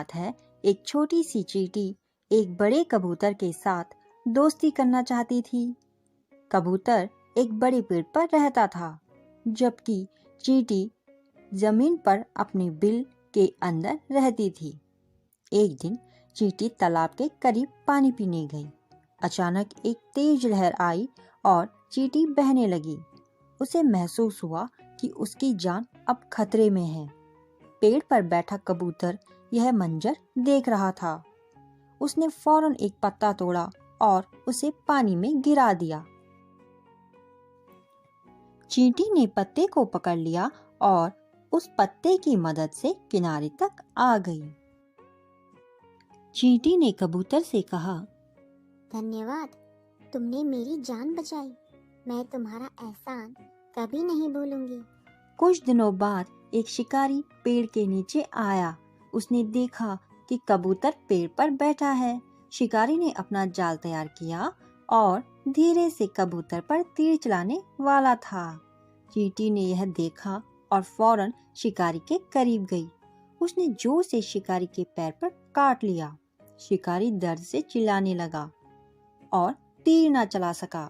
बात है, एक छोटी सी चींटी एक बड़े कबूतर के साथ दोस्ती करना चाहती थी। कबूतर एक बड़े पेड़ पर रहता था, जबकि चींटी जमीन पर अपने बिल के अंदर रहती थी। एक दिन चींटी तालाब के करीब पानी पीने गई। अचानक एक तेज लहर आई और चींटी बहने लगी। उसे महसूस हुआ कि उसकी जान अब खतरे में है। पेड़ पर बैठा कबूतर यह मंजर देख रहा था। उसने फौरन एक पत्ता तोड़ा और उसे पानी में गिरा दिया। चींटी ने पत्ते को पकड़ लिया और उस पत्ते की मदद से किनारे तक आ गई। चींटी ने कबूतर से कहा, धन्यवाद, तुमने मेरी जान बचाई। मैं तुम्हारा एहसान कभी नहीं भूलूंगी। कुछ दिनों बाद एक शिकारी पेड़ के नीचे आया। उसने देखा कि कबूतर पेड़ पर बैठा है। शिकारी ने अपना जाल तैयार किया और धीरे से कबूतर पर तीर चलाने वाला था। चींटी ने यह देखा और फौरन शिकारी के करीब गई। उसने जोर से शिकारी के पैर पर काट लिया। शिकारी दर्द से चिल्लाने लगा और तीर न चला सका।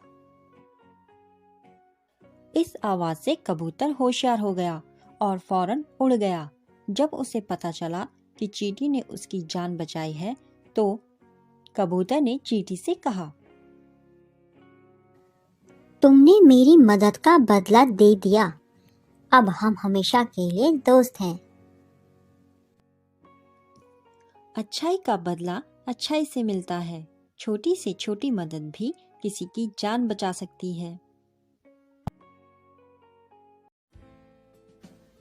इस आवाज से कबूतर होशियार हो गया और फौरन उड़ गया। जब उसे पता चला कि चींटी ने उसकी जान बचाई है, तो कबूतर ने चींटी से कहा, तुमने मेरी मदद का बदला दे दिया। अब हम हमेशा के लिए दोस्त हैं। अच्छाई का बदला अच्छाई से मिलता है। छोटी से छोटी मदद भी किसी की जान बचा सकती है।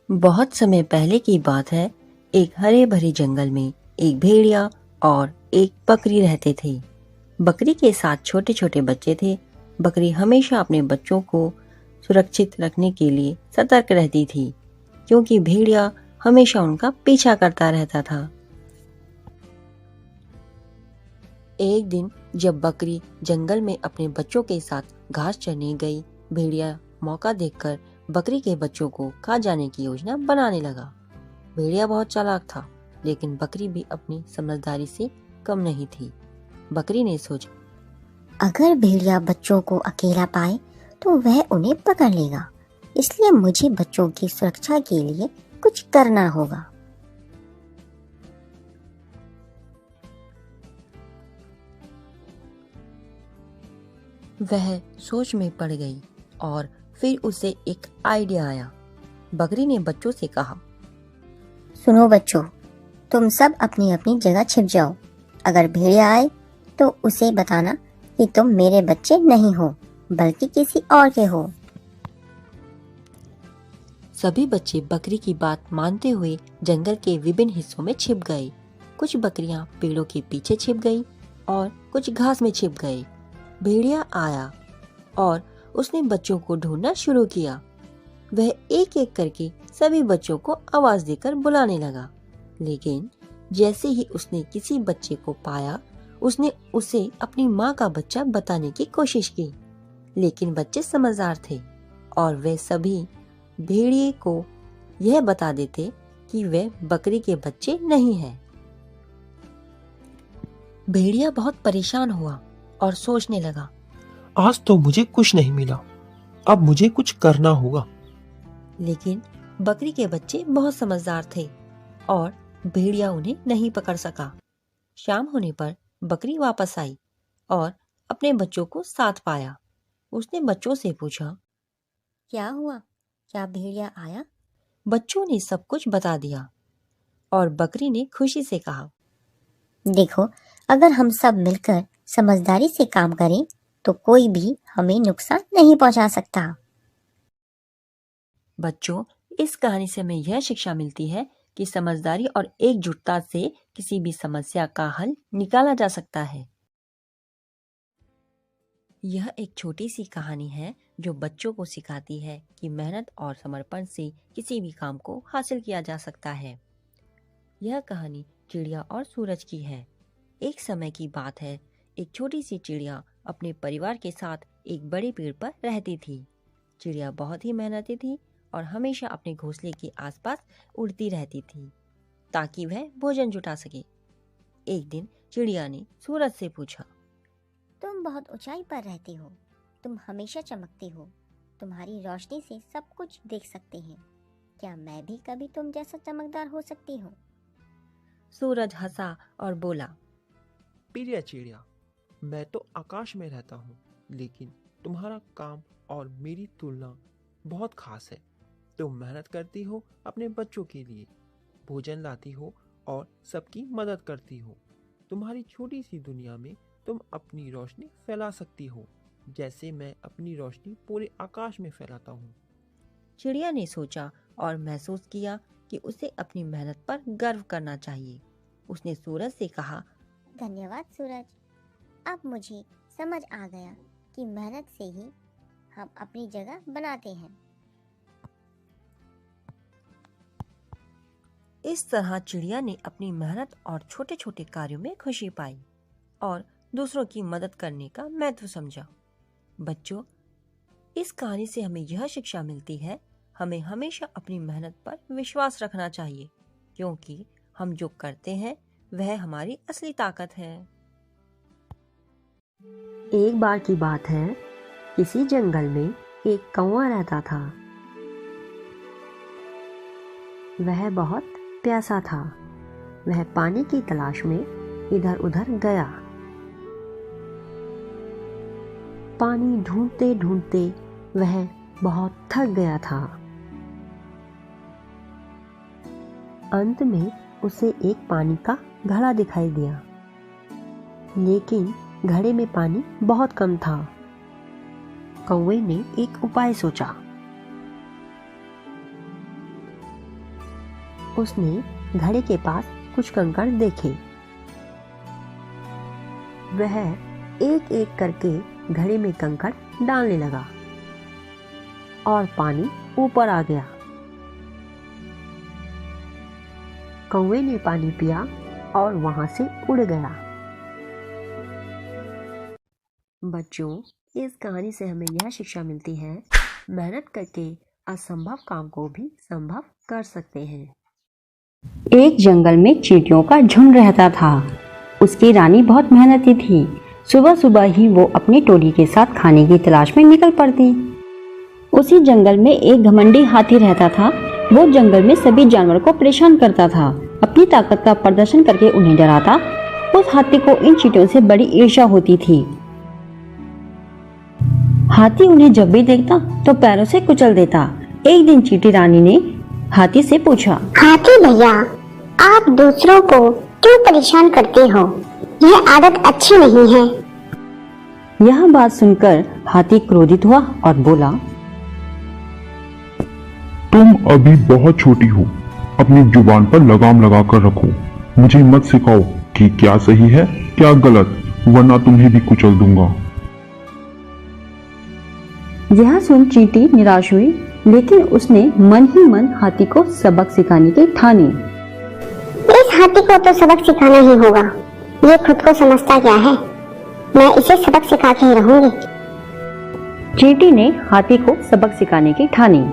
बहुत समय पहले की बात है। एक हरे भरे जंगल में एक भेड़िया और एक बकरी रहते थे। बकरी के साथ छोटे छोटे बच्चे थे। बकरी हमेशा अपने बच्चों को सुरक्षित रखने के लिए सतर्क रहती थी, क्योंकि भेड़िया हमेशा उनका पीछा करता रहता था। एक दिन जब बकरी जंगल में अपने बच्चों के साथ घास चरने गई, भेड़िया मौका देखकर बकरी के बच्चों को खा जाने की योजना बनाने लगा। भेड़िया बहुत चालाक था, लेकिन बकरी भी अपनी समझदारी से कम नहीं थी। बकरी ने सोचा, अगर भेड़िया बच्चों को अकेला पाए तो वह उन्हें पकड़ लेगा, इसलिए मुझे बच्चों की सुरक्षा के लिए कुछ करना होगा। वह सोच में पड़ गई और फिर उसे एक आइडिया आया। बकरी ने बच्चों से कहा, सुनो बच्चों, तुम सब अपनी अपनी जगह छिप जाओ। अगर भेड़िया आए तो उसे बताना कि तुम मेरे बच्चे नहीं हो, बल्कि किसी और के हो। सभी बच्चे बकरी की बात मानते हुए जंगल के विभिन्न हिस्सों में छिप गए। कुछ बकरियां पेड़ों के पीछे छिप गई और कुछ घास में छिप गए। भेड़िया आया और उसने बच्चों को ढूंढना शुरू किया। वह एक एक करके सभी बच्चों को आवाज देकर बुलाने लगा, लेकिन जैसे ही उसने किसी बच्चे को पाया, उसने उसे अपनी माँ का बच्चा बताने की कोशिश की। लेकिन बच्चे समझदार थे और वे सभी भेड़िए को यह बता देते कि वे बकरी के बच्चे नहीं हैं। भेड़िया बहुत परेशान हुआ और सोचने लगा, आज तो मुझे कुछ नहीं मिला, अब मुझे कुछ करना होगा। लेकिन बकरी के बच्चे बहुत समझदार थे और भेड़िया उन्हें नहीं पकड़ सका। शाम होने पर बकरी वापस आई और अपने बच्चों को साथ पाया। उसने बच्चों से पूछा, क्या हुआ? क्या भेड़िया आया? बच्चों ने सब कुछ बता दिया और बकरी ने खुशी से कहा, देखो, अगर हम सब मिलकर समझदारी से काम करें तो कोई भी हमें नुकसान नहीं पहुंचा सकता। बच्चों, इस कहानी से हमें यह शिक्षा मिलती है कि समझदारी और एकजुटता से किसी भी समस्या का हल निकाला जा सकता है। यह एक छोटी सी कहानी है जो बच्चों को सिखाती है कि मेहनत और समर्पण से किसी भी काम को हासिल किया जा सकता है। यह कहानी चिड़िया और सूरज की है। एक समय की बात है, एक छोटी सी चिड़िया अपने परिवार के साथ एक बड़े पेड़ पर रहती थी। चिड़िया बहुत ही मेहनती थी और हमेशा अपने घोंसले के आसपास उड़ती रहती थी। ताकि वह भोजन जुटा सके। एक दिन चिड़िया ने सूरज से पूछा, तुम बहुत ऊंचाई पर रहते हो, तुम हमेशा चमकते हो, तुम्हारी रोशनी से सब कुछ देख सकते हैं। क्या मैं भी कभी तुम जैसा चमकदार हो सकती हूँ? सूरज हंसा और बोला, प्रिय चिड़िया, मैं तो आकाश में रहता हूँ, लेकिन तुम्हारा काम और मेरी तुलना बहुत खास है। तुम मेहनत करती हो अपने बच्चों के लिए, भोजन लाती हो और सबकी मदद करती हो। तुम्हारी छोटी सी दुनिया में तुम अपनी रोशनी फैला सकती हो, जैसे मैं अपनी रोशनी पूरे आकाश में फैलाता हूँ। चिड़िया ने सोचा और महसूस किया कि उसे अपनी मेहनत पर गर्व करना चाहिए। उसने सूरज से कहा, धन्यवाद सूरज, अब मुझे समझ आ गया कि मेहनत से ही हम अपनी जगह बनाते हैं। इस तरह चिड़िया ने अपनी मेहनत और छोटे छोटे कार्यों में खुशी पाई और दूसरों की मदद करने का महत्व समझा। बच्चों, इस कहानी से हमें यह शिक्षा मिलती है, हमें हमेशा अपनी मेहनत पर विश्वास रखना चाहिए, क्योंकि हम जो करते हैं वह हमारी असली ताकत है। एक बार की बात है, किसी जंगल में एक कौवा रहता था। वह बहुत प्यासा था। वह पानी की तलाश में इधर उधर गया। पानी ढूंढते ढूंढते वह बहुत थक गया था। अंत में उसे एक पानी का घड़ा दिखाई दिया, लेकिन घड़े में पानी बहुत कम था। कौवे ने एक उपाय सोचा। उसने घड़े के पास कुछ कंकड़ देखे। वह एक एक करके घड़े में कंकड़ डालने लगा और पानी ऊपर आ गया। कौवे ने पानी पिया और वहां से उड़ गया। बच्चों, इस कहानी से हमें यह शिक्षा मिलती है, मेहनत करके असंभव काम को भी संभव कर सकते हैं। एक जंगल में चींटियों का झुंड रहता था। उसकी रानी बहुत मेहनती थी। सुबह सुबह ही वो अपनी टोली के साथ खाने की तलाश में निकल पड़ती। उसी जंगल में एक घमंडी हाथी रहता था। वो जंगल में सभी जानवरों को परेशान करता था, अपनी ताकत का प्रदर्शन करके उन्हें डराता। उस हाथी को इन चींटियों से बड़ी ईर्ष्या होती थी। हाथी उन्हें जब भी देखता तो पैरों से कुचल देता। एक दिन चींटी रानी ने हाथी से पूछा, हाथी भैया, आप दूसरों को क्यों परेशान करते हो? यह आदत अच्छी नहीं है। यह बात सुनकर हाथी क्रोधित हुआ और बोला, तुम अभी बहुत छोटी हो, अपनी जुबान पर लगाम लगा कर रखो। मुझे मत सिखाओ कि क्या सही है क्या गलत, वरना तुम्हें भी कुचल दूंगा। यह सुन चींटी निराश हुई, लेकिन उसने मन ही मन हाथी को सबक सिखाने की ठानी। इस हाथी को तो सबक सिखाना ही होगा। ये खुद को समझता क्या है? मैं इसे सबक सिखा के ही रहूंगी। चींटी ने हाथी को सबक सिखाने की ठानी।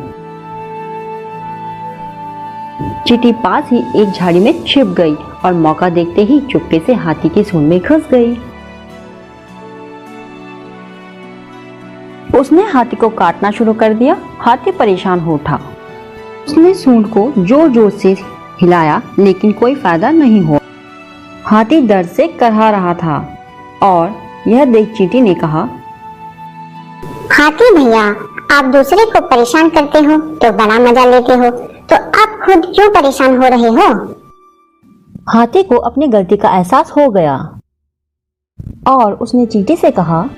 चींटी पास ही एक झाड़ी में छिप गई और मौका देखते ही चुपके से हाथी की सूंड में घुस गई। उसने हाथी को काटना शुरू कर दिया। हाथी परेशान हो उठा। उसने सूंड को जोर जोर से हिलाया, लेकिन कोई फायदा नहीं हुआ। हाथी दर्द से करहा रहा था और यह देख चींटी ने कहा, हाथी भैया, आप दूसरे को परेशान करते हो तो बड़ा मजा लेते हो, तो आप खुद क्यों परेशान हो रहे हो? हाथी को अपनी गलती का एहसास हो गया और उसने चींटी से कहा,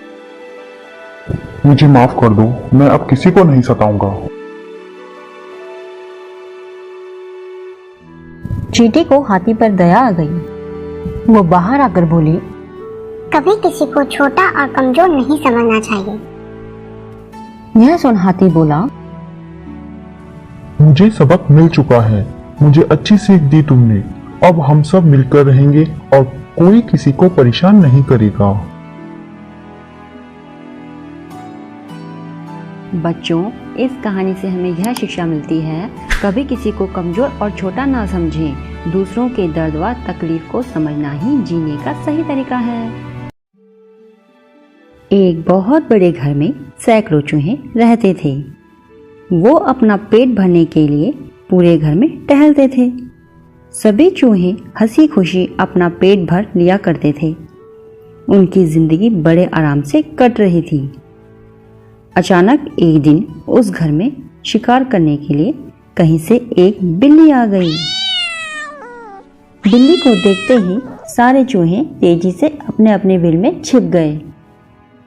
मुझे माफ कर दो, मैं अब किसी को नहीं सताऊंगा। चींटी को हाथी पर दया आ गई। वो बाहर आकर बोली, कभी किसी को छोटा और कमजोर नहीं समझना चाहिए। यह सुन हाथी बोला, मुझे सबक मिल चुका है, मुझे अच्छी सीख दी तुमने। अब हम सब मिलकर रहेंगे और कोई किसी को परेशान नहीं करेगा। बच्चों, इस कहानी से हमें यह शिक्षा मिलती है, कभी किसी को कमजोर और छोटा ना समझें। दूसरों के दर्द व तकलीफ को समझना ही जीने का सही तरीका है। एक बहुत बड़े घर में सैकड़ों चूहे रहते थे। वो अपना पेट भरने के लिए पूरे घर में टहलते थे। सभी चूहे हंसी खुशी अपना पेट भर लिया करते थे। उनकी जिंदगी बड़े आराम से कट रही थी। अचानक एक दिन उस घर में शिकार करने के लिए कहीं से एक बिल्ली आ गई। बिल्ली को देखते ही सारे चूहे तेजी से अपने अपने बिल में छिप गए।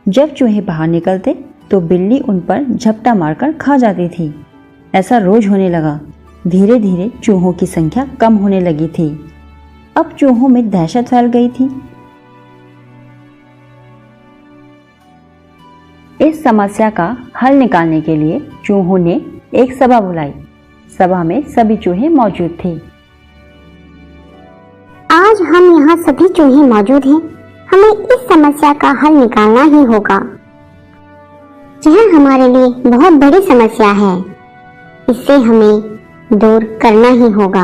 जब चूहे बाहर निकलते तो बिल्ली उन पर झपटा मारकर खा जाती थी। ऐसा रोज होने लगा। धीरे धीरे चूहों की संख्या कम होने लगी थी। अब चूहों में दहशत फैल गई थी। इस समस्या का हल निकालने के लिए चूहों ने एक सभा बुलाई। सभा में सभी चूहे मौजूद थे। आज हम यहाँ सभी चूहे मौजूद हैं। हमें इस समस्या का हल निकालना ही होगा। यह हमारे लिए बहुत बड़ी समस्या है। इससे हमें दूर करना ही होगा,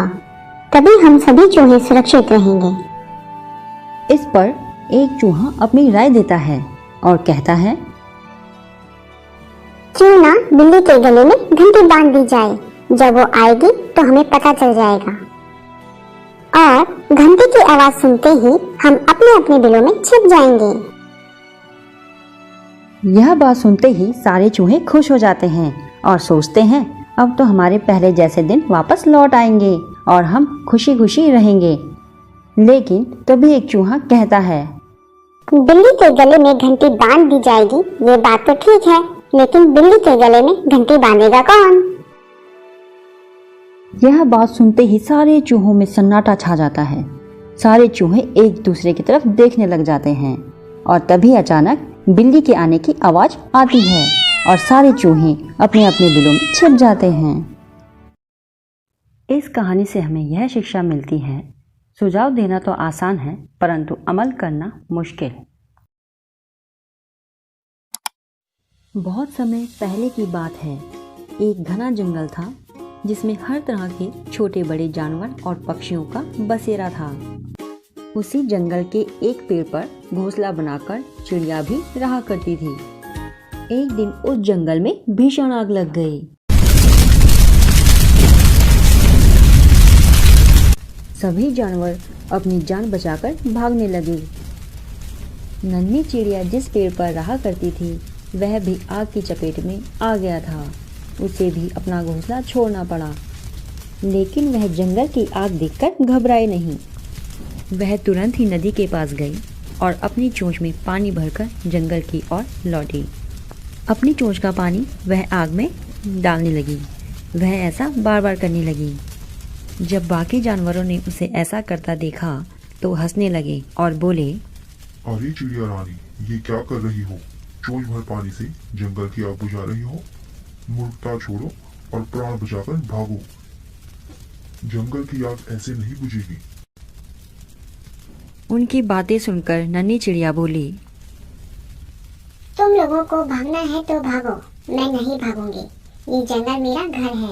तभी हम सभी चूहे सुरक्षित रहेंगे। इस पर एक चूहा अपनी राय देता है और कहता है, क्यों ना बिल्ली के गले में घंटी बांध दी जाए। जब वो आएगी तो हमें पता चल जाएगा और घंटी की आवाज सुनते ही हम अपने अपने बिलों में छिप जाएंगे। यह बात सुनते ही सारे चूहे खुश हो जाते हैं और सोचते हैं अब तो हमारे पहले जैसे दिन वापस लौट आएंगे और हम खुशी खुशी रहेंगे। लेकिन तभी एक चूहा कहता है, बिल्ली के गले में घंटी बांध दी जाएगी, ये बात तो ठीक है, लेकिन बिल्ली के गले में घंटी बांधेगा कौन? यह बात सुनते ही सारे चूहों में सन्नाटा छा जाता है। सारे चूहे एक दूसरे की तरफ देखने लग जाते हैं और तभी अचानक बिल्ली के आने की आवाज आती है और सारे चूहे अपने अपने बिलों में छिप जाते हैं। इस कहानी से हमें यह शिक्षा मिलती है, सुझाव देना तो आसान है परंतु अमल करना मुश्किल। बहुत समय पहले की बात है। एक घना जंगल था जिसमें हर तरह के छोटे बड़े जानवर और पक्षियों का बसेरा था। उसी जंगल के एक पेड़ पर घोंसला बनाकर चिड़िया भी रहा करती थी। एक दिन उस जंगल में भीषण आग लग गई। सभी जानवर अपनी जान बचाकर भागने लगे। नन्ही चिड़िया जिस पेड़ पर रहा करती थी वह भी आग की चपेट में आ गया था। उसे भी अपना घोंसला छोड़ना पड़ा, लेकिन वह जंगल की आग देखकर घबराई नहीं। वह तुरंत ही नदी के पास गई और अपनी चोंच में पानी भरकर जंगल की ओर लौटी। अपनी चोंच का पानी वह आग में डालने लगी। वह ऐसा बार बार करने लगी। जब बाकी जानवरों ने उसे ऐसा करता देखा तो हंसने लगे और बोले, अरे चिड़िया रानी, ये क्या कर रही हो? चोंच भर पानी से जंगल की आग बुझा रही हो। मूर्खता छोड़ो और प्राण बचाकर भागो। जंगल की आग ऐसे नहीं बुझेगी। उनकी बातें सुनकर नन्ही चिड़िया बोली, तुम लोगों को भागना है तो भागो, मैं नहीं भागूंगी। ये जंगल मेरा घर है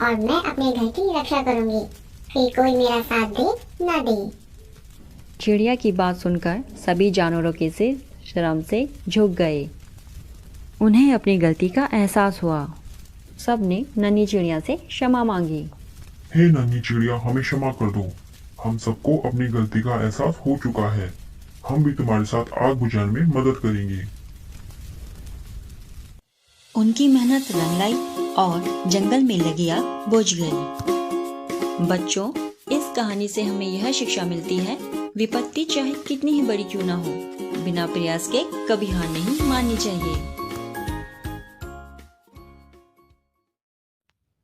और मैं अपने घर की रक्षा करूंगी, फिर कोई मेरा साथ दे ना दे। चिड़िया की बात सुनकर सभी जानवरों के सिर शर्म से झुक गए। उन्हें अपनी गलती का एहसास हुआ। सब ने नन्ही चिड़िया से क्षमा मांगी। हे नन्ही चिड़िया, हमें क्षमा कर दो। हम सबको अपनी गलती का एहसास हो चुका है। हम भी तुम्हारे साथ आग बुझाने में मदद करेंगे। उनकी मेहनत रंग लाई और जंगल में लगी आग बुझ गई। बच्चों, इस कहानी से हमें यह शिक्षा मिलती है, विपत्ति चाहे कितनी ही बड़ी क्यों ना हो, बिना प्रयास के कभी हार नहीं माननी चाहिए।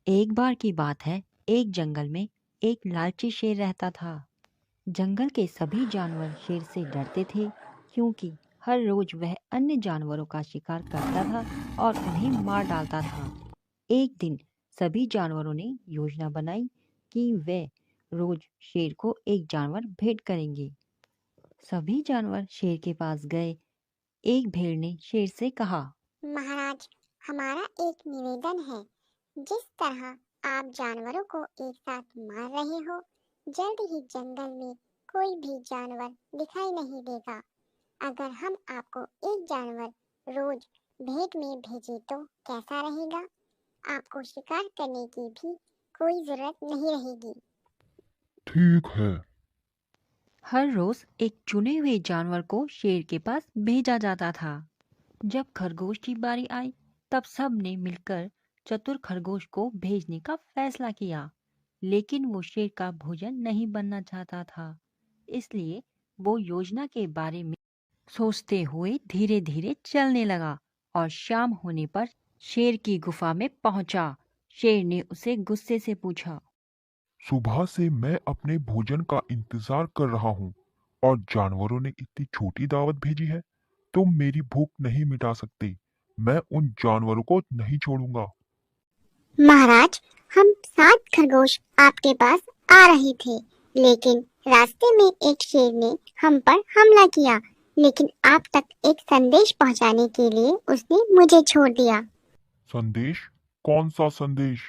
एक बार की बात है, एक जंगल में एक लालची शेर रहता था। जंगल के सभी जानवर शेर से डरते थे क्योंकि हर रोज वह अन्य जानवरों का शिकार करता था और उन्हें मार डालता था। एक दिन सभी जानवरों ने योजना बनाई कि वे रोज शेर को एक जानवर भेंट करेंगे। सभी जानवर शेर के पास गए। एक भेड़ ने शेर से कहा, महाराज, हमारा एक निवेदन है। जिस तरह आप जानवरों को एक साथ मार रहे हो, जल्द ही जंगल में कोई भी जानवर दिखाई नहीं देगा। अगर हम आपको एक जानवर रोज भेंट में भेजे तो कैसा रहेगा? आपको शिकार करने की भी कोई जरूरत नहीं रहेगी। ठीक है। हर रोज एक चुने हुए जानवर को शेर के पास भेजा जाता था। जब खरगोश की बारी आई तब सब ने मिलकर चतुर खरगोश को भेजने का फैसला किया, लेकिन वो शेर का भोजन नहीं बनना चाहता था। इसलिए वो योजना के बारे में सोचते हुए धीरे धीरे चलने लगा और शाम होने पर शेर की गुफा में पहुंचा। शेर ने उसे गुस्से से पूछा, सुबह से मैं अपने भोजन का इंतजार कर रहा हूँ और जानवरों ने इतनी छोटी दावत भेजी है। तुम मेरी भूख नहीं मिटा सकते। मैं उन जानवरों को नहीं छोड़ूंगा। महाराज, हम 7 खरगोश आपके पास आ रहे थे, लेकिन रास्ते में एक शेर ने हम पर हमला किया, लेकिन आप तक एक संदेश पहुंचाने के लिए उसने मुझे छोड़ दिया। संदेश? कौन सा संदेश?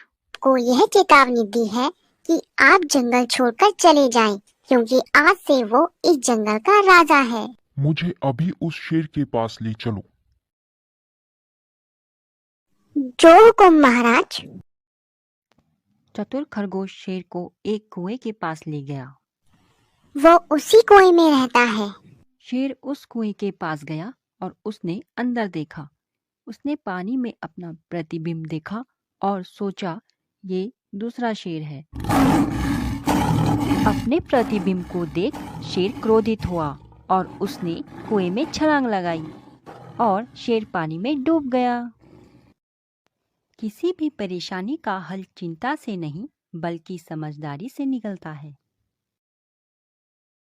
को यह चेतावनी दी है कि आप जंगल छोड़कर चले जाएं, क्योंकि आज से वो इस जंगल का राजा है। मुझे अभी उस शेर के पास ले चलो। जो हुकुम महाराज। चतुर खरगोश शेर को एक कुएं के पास ले गया। वो उसी कुएं में रहता है। शेर उस कुएं के पास गया और उसने अंदर देखा। उसने पानी में अपना प्रतिबिंब देखा और सोचा, ये दूसरा शेर है। अपने प्रतिबिंब को देख शेर क्रोधित हुआ और उसने कुएं में छलांग लगाई और शेर पानी में डूब गया। किसी भी परेशानी का हल चिंता से नहीं बल्कि समझदारी से निकलता है।